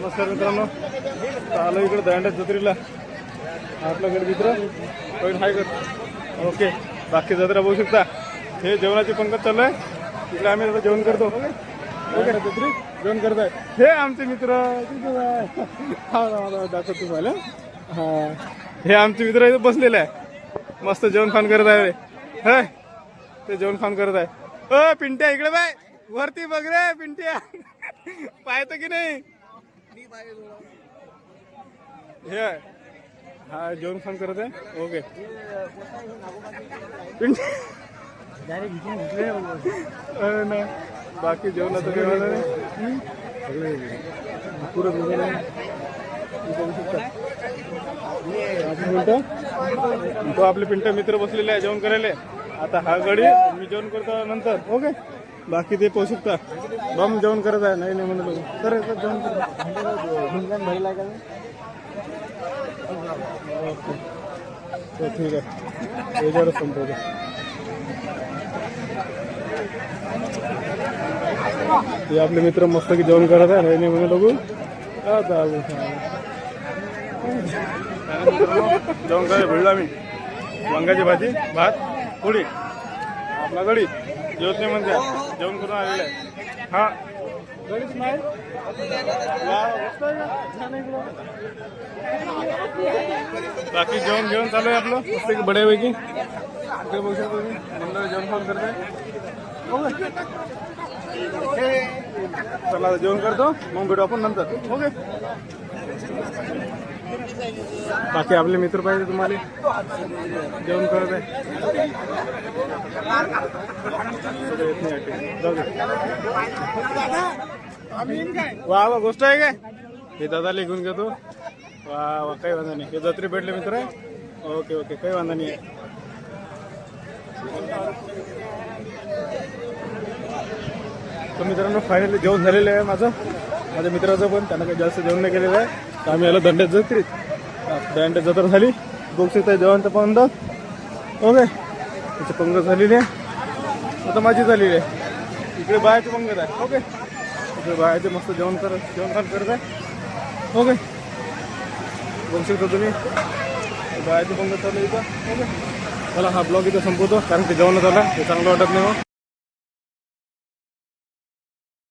नमस्कार मित्रांनो, आलो इकडे दंड्यात जत्रेला. आपल्याकडे मित्र पण हाय कर. ओके, बाकी जत्रा बघू शकता. हे जेवणाची पंगत चालू आहे. इकडे आम्ही आता जेवण करतो. ओके, जत्रे जेवण करताय. हे आमचे मित्र दाखवतो तुम्हाला. हा, हे आमचे मित्र इथे बसलेले आहे. मस्त जेवण खाण करत आहे. हे ते जेवण खाण करत आहे. ओ पिंट्या इकडे बाय, वरती बघ रे पिंट्या. पाहतो की नाही. हे हा जेवण खाण करत आहे. ओके, ना बाकी जेवणाचं पुरं तो आपले पिंट्या मित्र बसलेले आहे जेवण करायला. आता हा गडी मी जेवण करतो नंतर. ओके, बाकी ते पोहू शकता. बम जेवण करत आहे. नाही नाही म्हणलं तर जेवण ओके, ठीक आहे. याच्यावरच संपवतो. ते आपले मित्र मस्त की जेवण करत आहे. नाही म्हणून बघू जेवण करायला भेटलो आम्ही. वांग्याची भाजी, भात, पोळी. आपला गडी जेवत नाही म्हणते, जेवण करून आलेलं आहे. हा गडीच नाही. बाकी जेवण घेऊन चालू आहे आपलं मस्त की बड्यापैकी. इकडे बघू शकतो तुम्ही मंडळ जेवण खाऊन करत आहे. चला जेवण करतो, मग भेटू आपण नंतर. ओके, बाकी आपले मित्र पाहिजे तुम्हाला जेवण करत आहे. वा वा, गोष्ट आहे काय. हे दादा लिहून घेतो. वा वा, काही वांधा नाही. हे जत्रे भेटले मित्र आहे. ओके ओके, काही वांधा नाही आहे. तर मित्रांनो फायनली जेवण झालेलं आहे माझ्या मित्राचं पण. त्यांना काही जास्त जेवण नाही केलेलं आहे. तर आम्ही आलो दंड्यात जत्रेत. दंड्यात जत्रा झाली. बघू शकता जेवणचं पण. ओके, त्याची पंगत झालेली आहे. आता माझी झालेली आहे. इकडे बायाची पंगत आहे. ओके, इकडे बायाचे मस्त जेवण खाण करत आहे. ओके, बघू शकता तुम्ही बायाची पंगत चालू इथं. ओके, मला हा ब्लॉग इथं संपवतो कारण ते जेवण झालं ते चांगलं वाटत नाही.